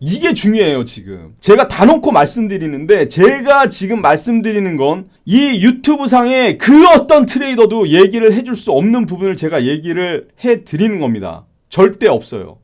이게 중요해요. 지금 제가 다 놓고 말씀드리는데, 제가 지금 말씀드리는 건 이 유튜브 상에 그 어떤 트레이더도 얘기를 해줄 수 없는 부분을 제가 얘기를 해드리는 겁니다. 절대 없어요.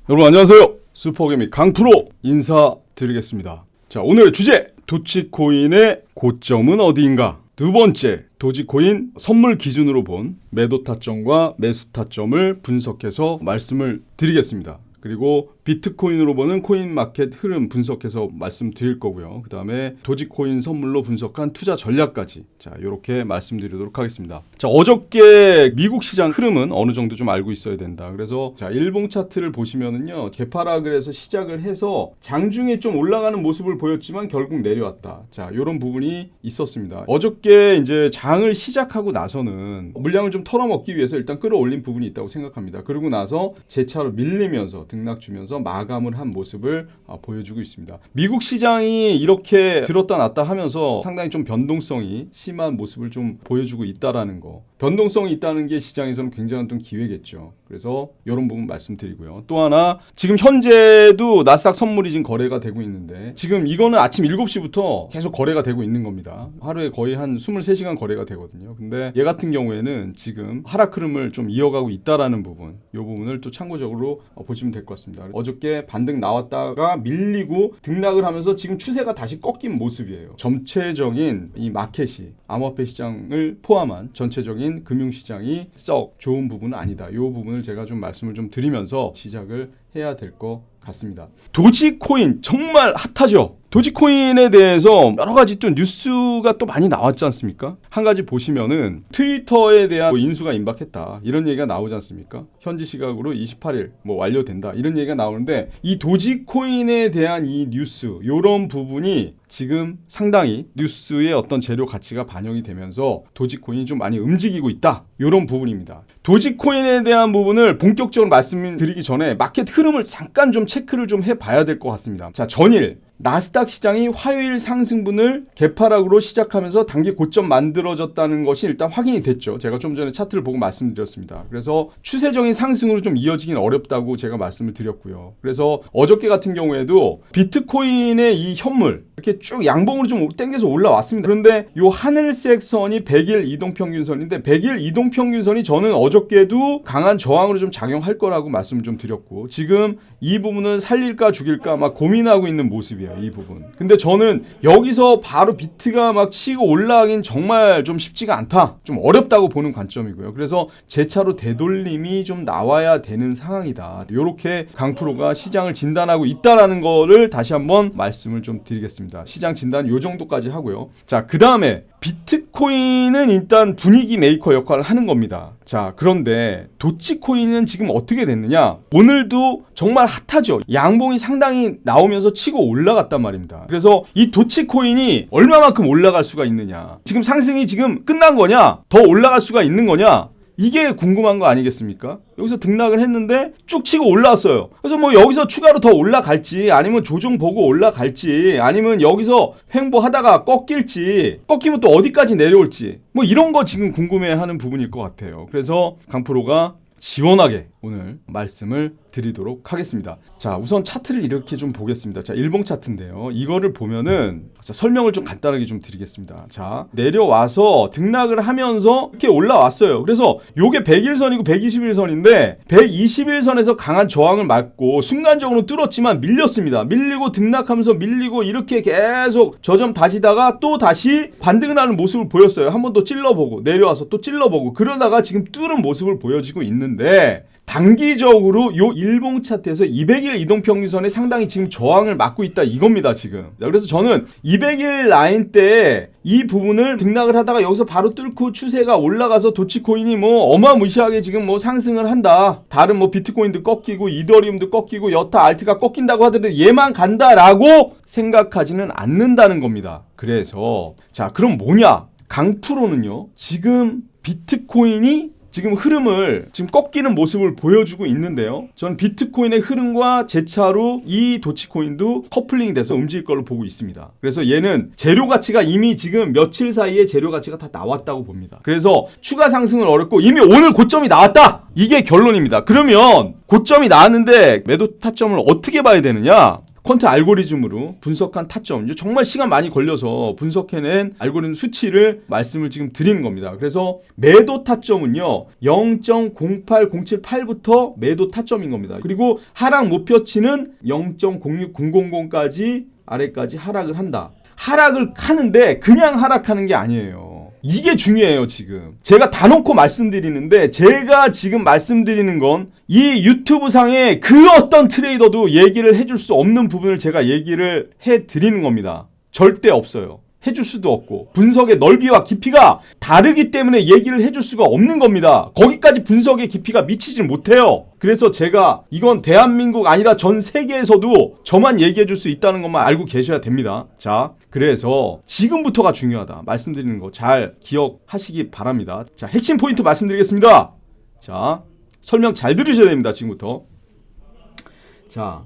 여러분 안녕하세요. 슈퍼개미 강프로 인사드리겠습니다. 자, 오늘의 주제, 도치코인의 고점은 어디인가? 두 번째, 도지코인 선물 기준으로 본 매도 타점과 매수 타점을 분석해서 말씀을 드리겠습니다. 그리고 비트코인으로 보는 코인마켓 흐름 분석해서 말씀드릴 거고요. 그 다음에 도지코인 선물로 분석한 투자 전략까지, 자, 이렇게 말씀드리도록 하겠습니다. 자, 어저께 미국 시장 흐름은 어느 정도 좀 알고 있어야 된다. 그래서 자, 일봉 차트를 보시면은요, 개파락을 해서 시작을 해서 장중에 좀 올라가는 모습을 보였지만 결국 내려왔다. 자, 이런 부분이 있었습니다. 어저께 이제 장을 시작하고 나서는 물량을 좀 털어먹기 위해서 일단 끌어올린 부분이 있다고 생각합니다. 그러고 나서 재차로 밀리면서 등락 주면서 마감을 한 모습을 보여주고 있습니다. 미국 시장이 이렇게 들었다 놨다 하면서 상당히 좀 변동성이 심한 모습을 좀 보여주고 있다라는 거. 변동성이 있다는 게 시장에서는 굉장한 좀 기회겠죠. 그래서 이런 부분 말씀드리고요. 또 하나, 지금 현재도 나스닥 선물이 지금 거래가 되고 있는데, 지금 이거는 아침 7시부터 계속 거래가 되고 있는 겁니다. 하루에 거의 한 23시간 거래가 되거든요. 근데 얘 같은 경우에는 지금 하락 흐름을 좀 이어가고 있다라는 부분, 이 부분을 또 참고적으로 보시면 될 것 같습니다. 어저께 반등 나왔다가 밀리고 등락을 하면서 지금 추세가 다시 꺾인 모습이에요. 전체적인 이 마켓이, 암호화폐 시장을 포함한 전체적인 금융시장이 썩 좋은 부분은 아니다. 이 부분을 제가 좀 말씀을 좀 드리면서 시작을 해야 될 것 같습니다. 도지코인 정말 핫하죠. 도지코인에 대해서 여러 가지 또 뉴스가 또 많이 나왔지 않습니까? 한 가지 보시면은 트위터에 대한 인수가 임박했다, 이런 얘기가 나오지 않습니까? 현지 시각으로 28일 완료된다, 이런 얘기가 나오는데, 이 도지코인에 대한 이 뉴스, 이런 부분이 지금 상당히 뉴스의 어떤 재료 가치가 반영이 되면서 도지코인이 좀 많이 움직이고 있다, 이런 부분입니다. 도지코인에 대한 부분을 본격적으로 말씀드리기 전에 마켓 흐름을 잠깐 좀 체크를 좀 해봐야 될 것 같습니다. 자, 전일 나스닥 시장이 화요일 상승분을 개파락으로 시작하면서 단기 고점 만들어졌다는 것이 일단 확인이 됐죠. 제가 좀 전에 차트를 보고 말씀드렸습니다. 그래서 추세적인 상승으로 좀 이어지긴 어렵다고 제가 말씀을 드렸고요. 그래서 어저께 같은 경우에도 비트코인의 이 현물 이렇게 쭉 양봉으로 좀 땡겨서 올라왔습니다. 그런데 이 하늘색 선이 100일 이동평균선인데, 100일 이동평균선이 저는 어저께도 강한 저항으로 좀 작용할 거라고 말씀을 좀 드렸고, 지금 이 부분은 살릴까 죽일까 막 고민하고 있는 모습이에요, 이 부분. 근데 저는 여기서 바로 비트가 막 치고 올라가긴 정말 좀 쉽지가 않다, 좀 어렵다고 보는 관점이고요. 그래서 제 차로 되돌림이 좀 나와야 되는 상황이다, 이렇게 강프로가 시장을 진단하고 있다라는 거를 다시 한번 말씀을 좀 드리겠습니다. 시장 진단 요 정도까지 하고요. 자, 그 다음에 비트코인은 일단 분위기 메이커 역할을 하는 겁니다. 자, 그런데 도치코인은 지금 어떻게 됐느냐? 오늘도 정말 핫하죠. 양봉이 상당히 나오면서 치고 올라갔단 말입니다. 그래서 이 도치코인이 얼마만큼 올라갈 수가 있느냐? 지금 상승이 지금 끝난 거냐? 더 올라갈 수가 있는 거냐? 이게 궁금한 거 아니겠습니까? 여기서 등락을 했는데 쭉 치고 올라왔어요. 그래서 여기서 추가로 더 올라갈지, 아니면 조정 보고 올라갈지, 아니면 여기서 횡보하다가 꺾일지, 꺾이면 또 어디까지 내려올지, 이런 거 지금 궁금해하는 부분일 것 같아요. 그래서 강프로가 시원하게 오늘 말씀을 드리도록 하겠습니다. 자, 우선 차트를 이렇게 좀 보겠습니다. 자, 일봉 차트인데요. 이거를 보면은, 자, 설명을 좀 간단하게 좀 드리겠습니다. 자, 내려와서 등락을 하면서 이렇게 올라왔어요. 그래서 요게 100일선이고 121선인데 121선에서 강한 저항을 맞고 순간적으로 뚫었지만 밀렸습니다. 밀리고 등락하면서 밀리고 이렇게 계속 저점 다지다가 또 다시 반등을 하는 모습을 보였어요. 한 번 더 찔러보고 내려와서 또 찔러보고, 그러다가 지금 뚫은 모습을 보여지고 있는데, 단기적으로 요 일봉 차트에서 200일 이동평균선에 상당히 지금 저항을 맞고 있다, 이겁니다, 지금. 그래서 저는 200일 라인 때 이 부분을 등락을 하다가 여기서 바로 뚫고 추세가 올라가서 도치코인이 어마무시하게 지금 상승을 한다, 다른 비트코인도 꺾이고 이더리움도 꺾이고 여타 알트가 꺾인다고 하더라도 얘만 간다라고 생각하지는 않는다는 겁니다. 그래서 자, 그럼 뭐냐? 강프로는요, 지금 비트코인이 지금 흐름을 지금 꺾이는 모습을 보여주고 있는데요. 전 비트코인의 흐름과 재차로 이 도치코인도 커플링이 돼서 움직일 걸로 보고 있습니다. 그래서 얘는 재료 가치가 이미 지금 며칠 사이에 재료 가치가 다 나왔다고 봅니다. 그래서 추가 상승은 어렵고 이미 오늘 고점이 나왔다! 이게 결론입니다. 그러면 고점이 나왔는데 매도 타점을 어떻게 봐야 되느냐? 퀀트 알고리즘으로 분석한 타점, 정말 시간 많이 걸려서 분석해낸 알고리즘 수치를 말씀을 지금 드리는 겁니다. 그래서 매도 타점은요 0.08078부터 매도 타점인 겁니다. 그리고 하락 목표치는 0.06000까지 아래까지 하락을 한다. 하락을 하는데 그냥 하락하는 게 아니에요. 이게 중요해요. 지금 제가 다 놓고 말씀드리는데, 제가 지금 말씀드리는 건 이 유튜브 상에 그 어떤 트레이더도 얘기를 해줄 수 없는 부분을 제가 얘기를 해드리는 겁니다. 절대 없어요. 해줄 수도 없고, 분석의 넓이와 깊이가 다르기 때문에 얘기를 해줄 수가 없는 겁니다. 거기까지 분석의 깊이가 미치질 못해요. 그래서 제가 이건 대한민국 아니라 전 세계에서도 저만 얘기해 줄 수 있다는 것만 알고 계셔야 됩니다. 자, 그래서 지금부터가 중요하다 말씀드리는 거 잘 기억하시기 바랍니다. 자, 핵심 포인트 말씀드리겠습니다. 자, 설명 잘 들으셔야 됩니다. 지금부터. 자,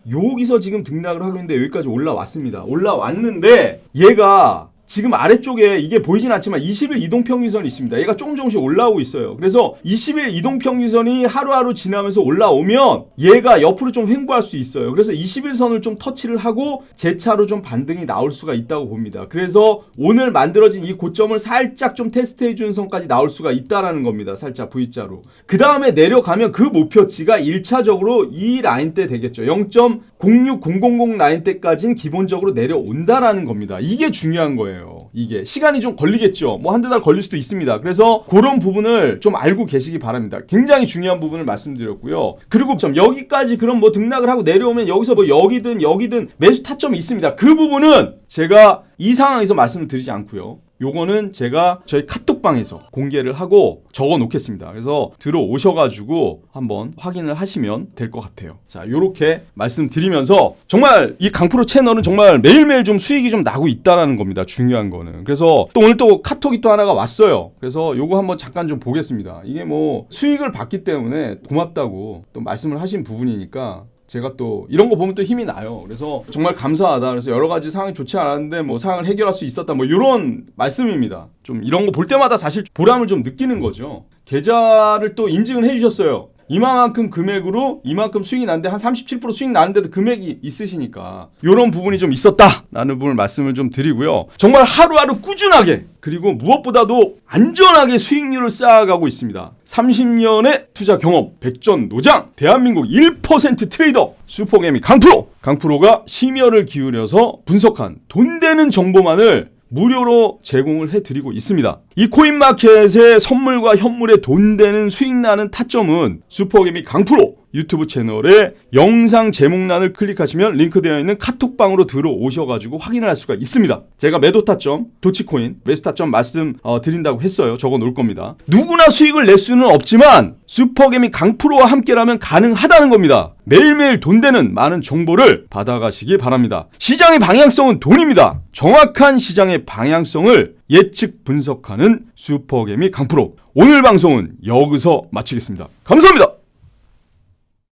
여기서 지금 등락을 하고 있는데 여기까지 올라왔습니다. 올라왔는데 얘가 지금 아래쪽에 이게 보이진 않지만 20일 이동평균선이 있습니다. 얘가 조금씩 올라오고 있어요. 그래서 20일 이동평균선이 하루하루 지나면서 올라오면 얘가 옆으로 좀 횡보할 수 있어요. 그래서 21선을 좀 터치를 하고 재차로 좀 반등이 나올 수가 있다고 봅니다. 그래서 오늘 만들어진 이 고점을 살짝 좀 테스트해 주는 선까지 나올 수가 있다라는 겁니다. 살짝 V자로. 그 다음에 내려가면 그 목표치가 1차적으로 이 라인대 되겠죠. 0.06000 라인대까지는 기본적으로 내려온다라는 겁니다. 이게 중요한 거예요. 이게 시간이 좀 걸리겠죠. 뭐 한두 달 걸릴 수도 있습니다. 그래서 그런 부분을 좀 알고 계시기 바랍니다. 굉장히 중요한 부분을 말씀드렸고요. 그리고 여기까지 그럼 뭐 등락을 하고 내려오면 여기서 뭐 여기든 매수 타점이 있습니다. 그 부분은 제가 이 상황에서 말씀을 드리지 않고요. 요거는 제가 저희 카톡방에서 공개를 하고 적어 놓겠습니다. 그래서 들어오셔가지고 한번 확인을 하시면 될 것 같아요. 자, 요렇게 말씀드리면서 정말 이 강프로 채널은 정말 매일매일 좀 수익이 좀 나고 있다는 겁니다. 중요한 거는. 그래서 또 오늘 또 카톡이 또 하나가 왔어요. 그래서 요거 한번 잠깐 좀 보겠습니다. 이게 뭐 수익을 받기 때문에 고맙다고 또 말씀을 하신 부분이니까 제가 또 이런 거 보면 또 힘이 나요. 그래서 정말 감사하다. 그래서 여러 가지 상황이 좋지 않았는데 뭐 상황을 해결할 수 있었다. 뭐 이런 말씀입니다. 좀 이런 거 볼 때마다 사실 보람을 좀 느끼는 거죠. 계좌를 또 인증을 해주셨어요. 이만큼 금액으로 이만큼 수익이 나는데 한 37% 수익 나는데도 금액이 있으시니까 이런 부분이 좀 있었다라는 부분을 말씀을 좀 드리고요. 정말 하루하루 꾸준하게 그리고 무엇보다도 안전하게 수익률을 쌓아가고 있습니다. 30년의 투자 경험, 백전노장, 대한민국 1% 트레이더 슈퍼개미 강프로가 심혈을 기울여서 분석한 돈 되는 정보만을 무료로 제공을 해드리고 있습니다. 이 코인마켓의 선물과 현물에 돈 되는 수익 나는 타점은 슈퍼개미 강프로 유튜브 채널에 영상 제목란을 클릭하시면 링크되어 있는 카톡방으로 들어오셔가지고 확인을 할 수가 있습니다. 제가 매도 타점, 도치코인 매수 타점 말씀 드린다고 했어요. 적어 놓을 겁니다. 누구나 수익을 낼 수는 없지만 슈퍼개미 강프로와 함께라면 가능하다는 겁니다. 매일매일 돈 되는 많은 정보를 받아가시기 바랍니다. 시장의 방향성은 돈입니다. 정확한 시장의 방향성을 예측 분석하는 슈퍼개미 강프로. 오늘 방송은 여기서 마치겠습니다. 감사합니다.